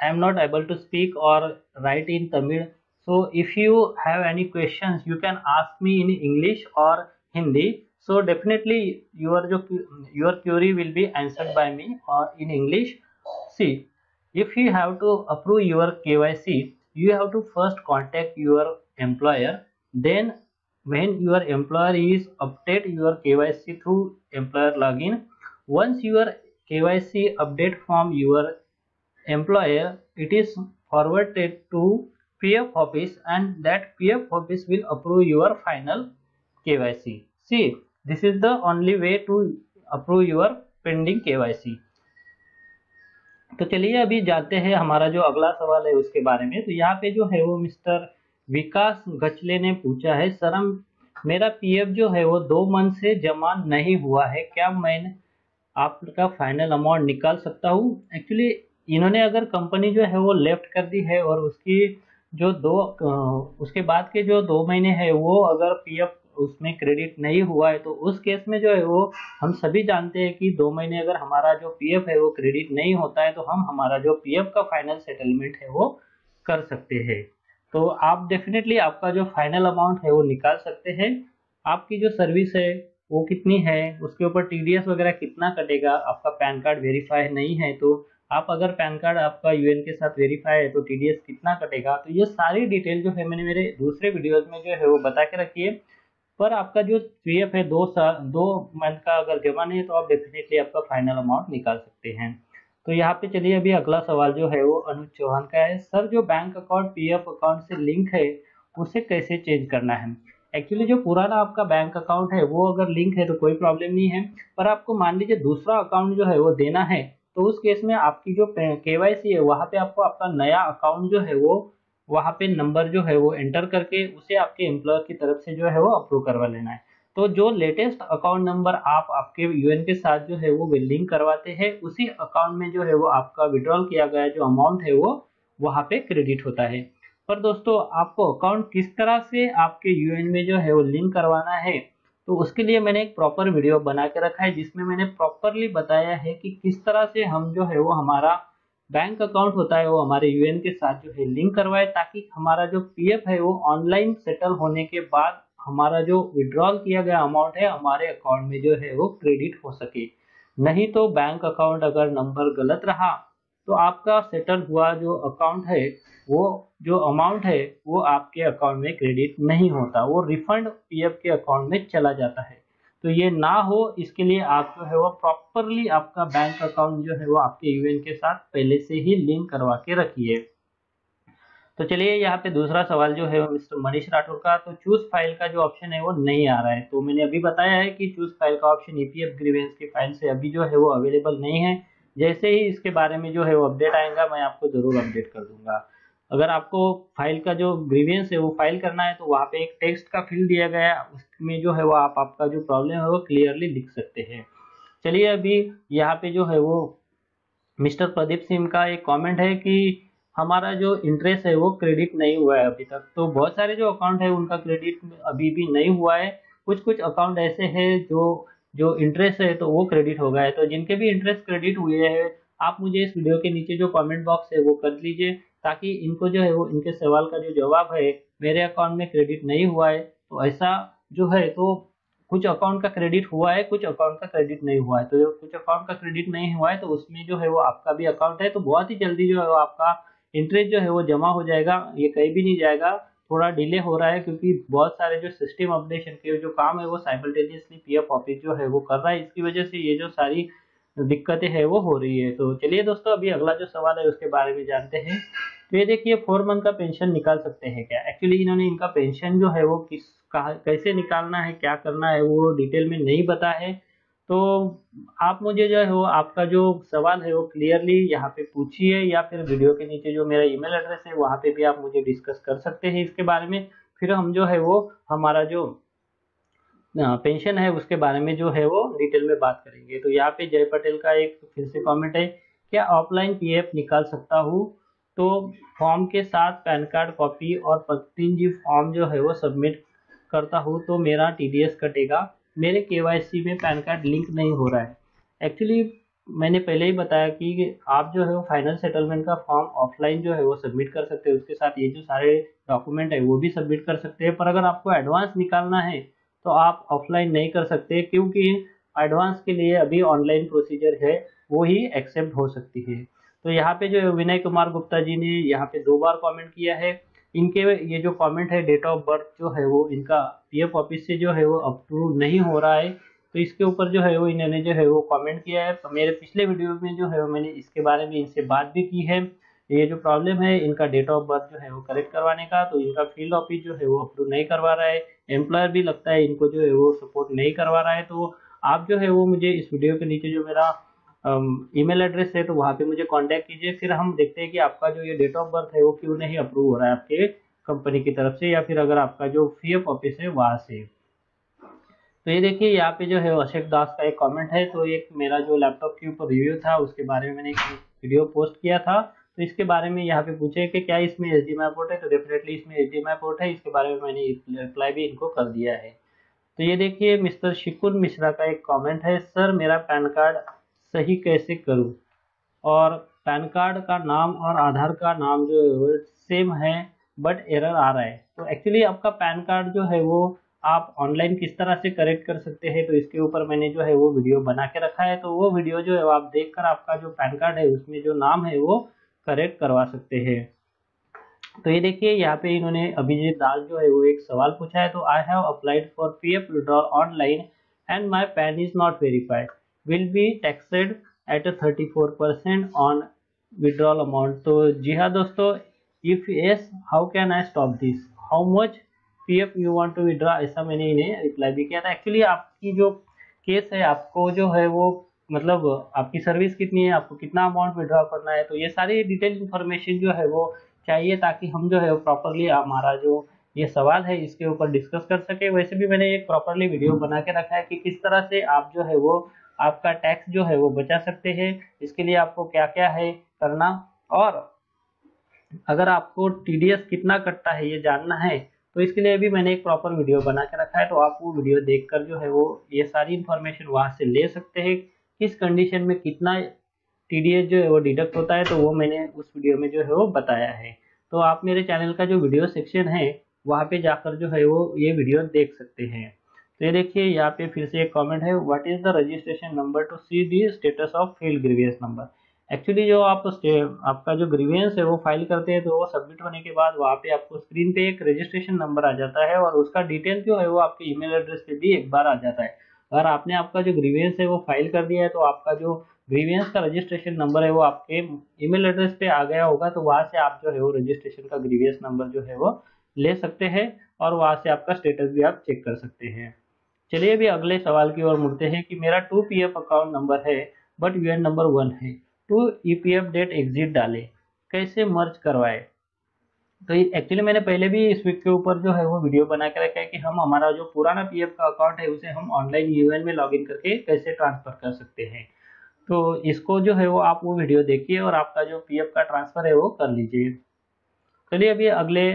am not able to speak or write in Tamil. So if you have any questions, you can ask me in English or Hindi. So definitely your query will be answered by me or in English. See, if you have to approve your KYC, you have to first contact your employer. Then when your employer is update your KYC through employer login, once your KYC update from your employer, it is forwarded to PF office and that PF office will approve your final KYC. See, this is the only way to approve your pending KYC. तो चलिए अभी जाते हैं हमारा जो अगला सवाल है उसके बारे में। तो यहाँ पे जो है वो मिस्टर विकास गचले ने पूछा है, सर मेरा पीएफ जो है वो 2 मंथ से जमा नहीं हुआ है, क्या मैं आपका फाइनल अमाउंट निकाल सकता हूँ? एक्चुअली इन्होंने अगर कंपनी जो है वो लेफ्ट कर दी है और उसकी जो उसके बाद के जो 2 महीने है वो अगर पीएफ उसमें क्रेडिट नहीं हुआ है, तो उस केस में जो है वो हम सभी जानते हैं कि 2 महीने अगर हमारा जो पीएफ है वो क्रेडिट नहीं होता है तो हम हमारा जो पीएफ का फाइनल सेटलमेंट है वो कर सकते हैं। तो आप डेफिनेटली आपका जो फाइनल अमाउंट है वो निकाल सकते हैं। आपकी जो सर्विस है वो कितनी है, उसके ऊपर टीडीएस वगैरह कितना कटेगा, आपका पैन कार्ड वेरीफाई नहीं है तो आप अगर पैन कार्ड आपका यूएन के साथ वेरीफाई है तो टीडीएस कितना कटेगा, तो ये सारी डिटेल जो है मैंने मेरे दूसरे वीडियोस में जो है वो बता के रखी है। पर आपका जो पीएफ है 2 मंथ का अगर जमा नहीं है तो आप डेफिनेटली आपका फाइनल अमाउंट निकाल सकते हैं। तो यहाँ पे चलिए अभी अगला सवाल जो है वो अनुज चौहान का है, सर जो बैंक अकाउंट पीएफ अकाउंट से लिंक है उसे कैसे चेंज करना है? एक्चुअली जो पुराना आपका बैंक अकाउंट है वो अगर लिंक है तो कोई प्रॉब्लम नहीं है, पर आपको मान लीजिए दूसरा अकाउंट जो है वो देना है तो उस केस में आपकी जो केवाईसी है वहाँ पे आपको आपका नया अकाउंट जो है वो वहाँ पे नंबर जो है वो एंटर करके उसे आपके एम्प्लॉयर की तरफ से जो है वो अप्रूव करवा लेना है। तो जो लेटेस्ट अकाउंट नंबर आप आपके यूएन के साथ जो है वो लिंक करवाते हैं उसी अकाउंट में जो है वो आपका विड्रॉल किया गया जो अमाउंट है वो वहाँ पे क्रेडिट होता है। पर दोस्तों आपको अकाउंट किस तरह से आपके यूएन में जो है वो लिंक करवाना है, तो उसके लिए मैंने एक प्रॉपर वीडियो बना के रखा है जिसमें मैंने प्रॉपरली बताया है कि किस तरह से हम जो है वो हमारा बैंक अकाउंट होता है वो हमारे यूएन के साथ जो है लिंक करवाए, ताकि हमारा जो पीएफ है वो ऑनलाइन सेटल होने के बाद हमारा जो विड्रॉल किया गया अमाउंट है हमारे अकाउंट में जो है वो क्रेडिट हो सके। नहीं तो बैंक अकाउंट अगर नंबर गलत रहा तो आपका सेटल हुआ जो अकाउंट है वो जो अमाउंट है वो आपके अकाउंट में क्रेडिट नहीं होता, वो रिफंड पीएफ के अकाउंट में चला जाता है। तो ये ना हो इसके लिए आप जो है वो प्रॉपरली आपका बैंक अकाउंट जो है वो आपके यूएन के साथ पहले से ही लिंक करवा के रखिए। तो चलिए यहाँ पे दूसरा सवाल जो है वो मिस्टर मनीष राठौर का, तो चूज फाइल का जो ऑप्शन है वो नहीं आ रहा है। तो मैंने अभी बताया है कि चूज फाइल का ऑप्शन ईपीएफ ग्रीवेंस की फाइल से अभी जो है वो अवेलेबल नहीं है। जैसे ही इसके बारे में जो है वो अपडेट आएगा मैं आपको जरूर अपडेट कर दूंगा। अगर आपको फाइल का जो ग्रीवेंस है वो फाइल करना है तो वहाँ पे एक टेक्स्ट का फील्ड दिया गया है, उसमें जो है वो आप आपका जो प्रॉब्लम है वो क्लियरली लिख सकते हैं। चलिए अभी यहाँ पे जो है वो मिस्टर प्रदीप सिंह का एक कमेंट है कि हमारा जो इंटरेस्ट है वो क्रेडिट नहीं हुआ है अभी तक। तो बहुत सारे जो अकाउंट है उनका क्रेडिट अभी भी नहीं हुआ है, कुछ कुछ अकाउंट ऐसे हैं जो जो इंटरेस्ट है तो वो क्रेडिट हो गया है। तो जिनके भी इंटरेस्ट क्रेडिट हुए हैं आप मुझे इस वीडियो के नीचे जो कमेंट बॉक्स है वो कर लीजिए, ताकि इनको जो है वो इनके सवाल का जो जवाब है मेरे अकाउंट में क्रेडिट नहीं हुआ है तो ऐसा जो है तो कुछ अकाउंट का क्रेडिट हुआ है कुछ अकाउंट का क्रेडिट नहीं हुआ है। तो जो कुछ अकाउंट का क्रेडिट नहीं हुआ है तो उसमें जो है वो आपका भी अकाउंट है तो बहुत ही जल्दी जो है वो आपका इंटरेस्ट जो है वो जमा हो जाएगा, ये कहीं भी नहीं जाएगा। थोड़ा डिले हो रहा है क्योंकि बहुत सारे जो सिस्टम अपडेशन के जो काम है वो साइमल्टेनियसली पीएफ ऑफिस जो है वो कर रहा है, इसकी वजह से ये जो सारी दिक्कतें हैं वो हो रही है। तो चलिए दोस्तों अभी अगला जो सवाल है उसके बारे में जानते हैं। तो ये देखिए 4 मंथ का पेंशन निकाल सकते हैं क्या? एक्चुअली इन्होंने इनका पेंशन जो है वो कैसे निकालना है क्या करना है वो डिटेल में नहीं बता है। तो आप मुझे जो है वो आपका जो सवाल है वो क्लियरली यहाँ पे पूछिए या फिर वीडियो के नीचे जो मेरा ईमेल एड्रेस है वहाँ पे भी आप मुझे डिस्कस कर सकते हैं इसके बारे में। फिर हम जो है वो हमारा जो पेंशन है उसके बारे में जो है वो डिटेल में बात करेंगे। तो यहाँ पे जय पटेल का एक फिर से कमेंट है, क्या ऑफलाइन पीएफ निकाल सकता हूँ तो फॉर्म के साथ पैन कार्ड कॉपी और 3G फॉर्म जो है वो सबमिट करता हूँ तो मेरा टीडीएस कटेगा, मेरे केवाईसी में पैन कार्ड लिंक नहीं हो रहा है। एक्चुअली मैंने पहले ही बताया कि आप जो है वो फाइनल सेटलमेंट का फॉर्म ऑफलाइन जो है वो सबमिट कर सकते हैं, उसके साथ ये जो सारे डॉक्यूमेंट है वो भी सबमिट कर सकते हैं। पर अगर आपको एडवांस निकालना है तो आप ऑफलाइन नहीं कर सकते क्योंकि एडवांस के लिए अभी ऑनलाइन प्रोसीजर है वो ही एक्सेप्ट हो सकती है। तो यहाँ पे जो विनय कुमार गुप्ता जी ने यहाँ पे 2 बार कमेंट किया है, इनके ये जो कमेंट है डेट ऑफ बर्थ जो है वो इनका पीएफ ऑफिस से जो है वो अप्रूव नहीं हो रहा है, तो इसके ऊपर जो है वो इन्होंने जो है वो कमेंट किया है। तो मेरे पिछले वीडियो में जो है मैंने इसके बारे में इनसे बात भी की है ये जो प्रॉब्लम है इनका डेट ऑफ बर्थ जो है वो करेक्ट करवाने का, तो इनका फील्ड ऑफिस जो है वो अप्रूव नहीं करवा रहा है, एम्प्लॉयर भी लगता है इनको जो है वो सपोर्ट नहीं करवा रहा है। तो आप जो है वो मुझे इस वीडियो के नीचे जो मेरा ईमेल एड्रेस है तो वहाँ पे मुझे कांटेक्ट कीजिए, फिर हम देखते हैं कि आपका जो ये डेट ऑफ बर्थ है वो क्यों नहीं अप्रूव हो रहा है आपके कंपनी की तरफ से, या फिर अगर आपका जो पीएफ ऑफिस है वहाँ से। तो ये देखिए यहाँ पे जो है अशोक दास का एक कमेंट है। तो एक मेरा जो लैपटॉप के ऊपर रिव्यू था उसके बारे में मैंने एक वीडियो पोस्ट किया था, तो इसके बारे में यहाँ पे पूछे कि क्या इसमें HDMI पोर्ट है, तो डेफिनेटली इसमें HDMI पोर्ट है, इसके बारे में मैंने रिप्लाई भी इनको कर दिया है। तो ये देखिए मिस्टर शिकुन मिश्रा का एक कमेंट है, सर मेरा पैन कार्ड सही कैसे करूं, और पैन कार्ड का नाम और आधार का नाम जो है वो सेम है बट एरर आ रहा है। तो एक्चुअली आपका पैन कार्ड जो है वो आप ऑनलाइन किस तरह से करेक्ट कर सकते हैं, तो इसके ऊपर मैंने जो है वो वीडियो बना के रखा है, तो वो वीडियो जो है वो आप देखकर आपका जो पैन कार्ड है उसमें जो नाम है वो करेक्ट करवा सकते हैं। तो ये देखिए यहाँ पे इन्होंने अभिजीत दास जो है वो एक सवाल पूछा है, तो I have applied for PF withdrawal online and my PAN is not verified, will be taxed at 34% on withdrawal amount. तो जी हाँ दोस्तों, if yes how can I stop this, how much PF you want to withdraw, ऐसा मैंने इन्हें reply भी किया था। एक्चुअली आपकी जो केस है आपको जो है वो मतलब आपकी सर्विस कितनी है, आपको कितना अमाउंट विड्रॉ करना है, तो ये सारी डिटेल इन्फॉर्मेशन जो है वो चाहिए ताकि हम जो है प्रॉपरली हमारा जो ये सवाल है इसके ऊपर डिस्कस कर सके। वैसे भी मैंने एक प्रॉपरली वीडियो बना के रखा है कि किस तरह से आप जो है वो आपका टैक्स जो है वो बचा सकते हैं, इसके लिए आपको क्या क्या है करना, और अगर आपको टीडीएस कितना कटता है ये जानना है तो इसके लिए भी मैंने एक प्रॉपर वीडियो बना के रखा है, तो आप वो वीडियो देखकर जो है वो ये सारी इन्फॉर्मेशन वहां से ले सकते हैं, किस कंडीशन में कितना टीडीएस जो है वो डिडक्ट होता है, तो वो मैंने उस वीडियो में जो है वो बताया है। तो आप मेरे चैनल का जो वीडियो सेक्शन है वहाँ पे जाकर जो है वो ये वीडियो देख सकते हैं। तो ये देखिए यहाँ पे फिर से एक कमेंट है, what is the registration number to see the status of field grievance number. Actually जो आप आपका जो ग्रीवियंस है वो फाइल करते हैं तो वो सबमिट होने के बाद वहाँ पे आपको स्क्रीन पे एक रजिस्ट्रेशन नंबर आ जाता है, और उसका डिटेल जो है वो आपके ईमेल एड्रेस पे भी एक बार आ जाता है। अगर आपने आपका जो ग्रीवियंस है वो फाइल कर दिया है तो आपका जो ग्रीवियंस का रजिस्ट्रेशन नंबर है वो आपके ईमेल एड्रेस पे आ गया होगा, तो वहाँ से आप जो है वो रजिस्ट्रेशन का ग्रीवियंस नंबर जो है वो ले सकते हैं, और वहाँ से आपका स्टेटस भी आप चेक कर सकते हैं। चलिए अभी अगले सवाल की ओर मुड़ते हैं कि मेरा 2 पीएफ अकाउंट नंबर है बट यूएन नंबर 1 है, 2 ईपीएफ डेट एग्जिट डाले, कैसे मर्ज करवाए। तो एक्चुअली मैंने पहले भी इस वीक के ऊपर जो है वो वीडियो बना के रखा है कि हम हमारा जो पुराना पीएफ का अकाउंट है उसे हम ऑनलाइन यूएन में लॉगिन करके कैसे ट्रांसफर कर सकते हैं। तो इसको जो है वो आप वो वीडियो देखिए और आपका जो पीएफ का ट्रांसफर है वो कर लीजिए। चलिए अभी अगले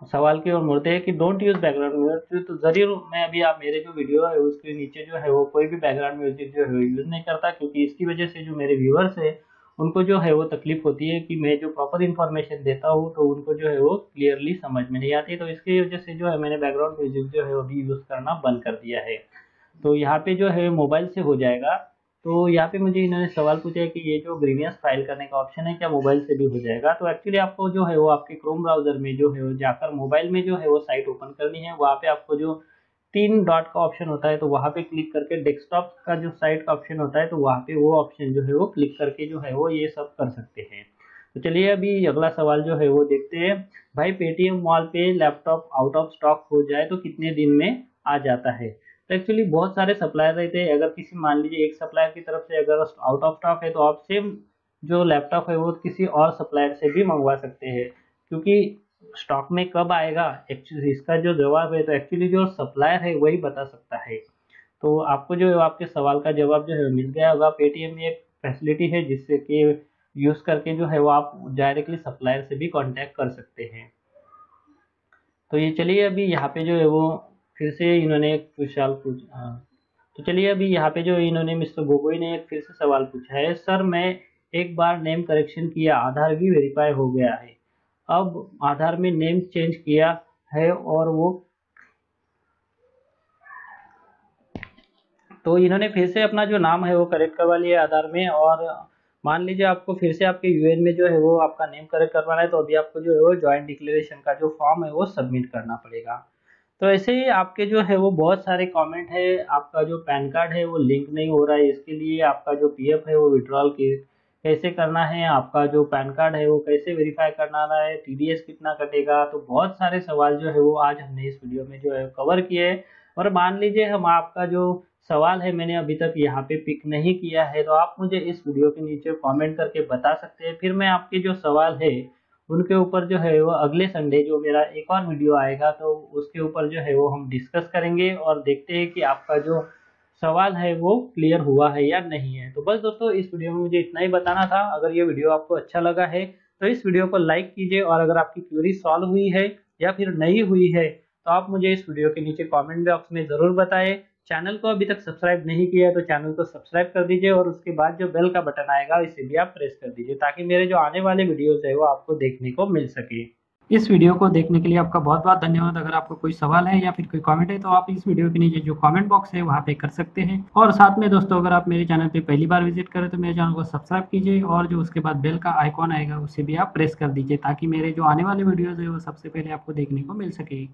सवाल की ओर मुड़ते हैं कि डोंट यूज बैकग्राउंड म्यूजिक। तो जरूर मैं अभी आप मेरे जो वीडियो है उसके नीचे जो है वो कोई भी बैकग्राउंड म्यूजिक जो है यूज नहीं करता, क्योंकि इसकी वजह से जो मेरे व्यूअर्स है उनको जो है वो तकलीफ होती है कि मैं जो प्रॉपर इन्फॉर्मेशन देता हूँ तो उनको जो है वो क्लियरली समझ में नहीं आती, तो इसकी वजह से जो है मैंने बैकग्राउंड म्यूजिक जो है वो अभी यूज करना बंद कर दिया है। तो यहाँ पे जो है मोबाइल से हो जाएगा। तो यहाँ पे मुझे इन्होंने सवाल पूछा है कि ये जो ग्रीवियंस फाइल करने का ऑप्शन है क्या मोबाइल से भी हो जाएगा। तो एक्चुअली आपको जो है वो आपके क्रोम ब्राउजर में जो है वो जाकर मोबाइल में जो है वो साइट ओपन करनी है, वहाँ पे आपको जो 3 डॉट का ऑप्शन होता है तो वहाँ पे क्लिक करके डेस्कटॉप का जो साइट का ऑप्शन होता है तो वहाँ पे वो ऑप्शन जो है वो क्लिक करके जो है वो ये सब कर सकते हैं। तो चलिए अभी अगला सवाल जो है वो देखते हैं। भाई पेटीएम मॉल पे लैपटॉप आउट ऑफ स्टॉक हो जाए तो कितने दिन में आ जाता है। तो एक्चुअली बहुत सारे सप्लायर रहते हैं, अगर किसी मान लीजिए एक सप्लायर की तरफ से अगर आउट ऑफ स्टॉक है तो आप सेम जो लैपटॉप है वो किसी और सप्लायर से भी मंगवा सकते हैं, क्योंकि स्टॉक में कब आएगा एक्चुअली इसका जो जवाब है तो एक्चुअली जो सप्लायर है वही बता सकता है। तो आपको जो है आपके सवाल का जवाब जो है मिल गया होगा। पेटीएम में एक फैसिलिटी है जिससे कि यूज करके जो है वो आप डायरेक्टली सप्लायर से भी कांटेक्ट कर सकते हैं। तो ये चलिए अभी यहाँ पे जो है वो फिर से इन्होंने एक सवाल पूछा। तो चलिए अभी यहाँ पे जो इन्होंने मिस्टर गोगोई ने एक फिर से सवाल पूछा है, सर मैं एक बार नेम करेक्शन किया, आधार भी वेरीफाई हो गया है, अब आधार में नेम चेंज किया है और वो तो इन्होंने फिर से अपना जो नाम है वो करेक्ट करवा लिया आधार में, और मान लीजिए आपको फिर से आपके यूएन में जो है वो आपका नेम करेक्ट करवाना है तो अभी आपको जो है वो ज्वाइंट डिक्लेरेशन का जो फॉर्म है वो सबमिट करना पड़ेगा। तो ऐसे ही आपके जो है वो बहुत सारे कमेंट है, आपका जो पैन कार्ड है वो लिंक नहीं हो रहा है, इसके लिए आपका जो पीएफ है वो विड्रॉल कैसे करना है, आपका जो पैन कार्ड है वो कैसे वेरीफाई करना रहा है, टीडीएस कितना कटेगा। तो बहुत सारे सवाल जो है वो आज हमने इस वीडियो में जो है कवर किए हैं। और मान लीजिए हम आपका जो सवाल है मैंने अभी तक यहाँ पे पिक नहीं किया है, तो आप मुझे इस वीडियो के नीचे कमेंट करके बता सकते हैं। फिर मैं आपके जो सवाल है उनके ऊपर जो है वो अगले संडे जो मेरा एक और वीडियो आएगा तो उसके ऊपर जो है वो हम डिस्कस करेंगे और देखते हैं कि आपका जो सवाल है वो क्लियर हुआ है या नहीं है। तो बस दोस्तों इस वीडियो में मुझे इतना ही बताना था। अगर ये वीडियो आपको अच्छा लगा है तो इस वीडियो को लाइक कीजिए, और अगर आपकी क्वेरी सॉल्व हुई है या फिर नहीं हुई है तो आप मुझे इस वीडियो के नीचे कमेंट बॉक्स में ज़रूर बताएं। चैनल को अभी तक सब्सक्राइब नहीं किया है तो चैनल को सब्सक्राइब कर दीजिए, और उसके बाद जो बेल का बटन आएगा इसे भी आप प्रेस कर दीजिए ताकि मेरे जो आने वाले वीडियोस है वो आपको देखने को मिल सके। इस वीडियो को देखने के लिए आपका बहुत बहुत धन्यवाद। अगर आपको कोई सवाल है या फिर कोई कमेंट है तो आप इस वीडियो के नीचे जो कमेंट बॉक्स है वहाँ पे कर सकते हैं। और साथ में दोस्तों अगर आप मेरे चैनल पे पहली बार विजिट करें तो मेरे चैनल को सब्सक्राइब कीजिए, और जो उसके बाद बेल का आइकॉन आएगा उसे भी आप प्रेस कर दीजिए ताकि मेरे जो आने वाले वीडियोज़ है वो सबसे पहले आपको देखने को मिल सके।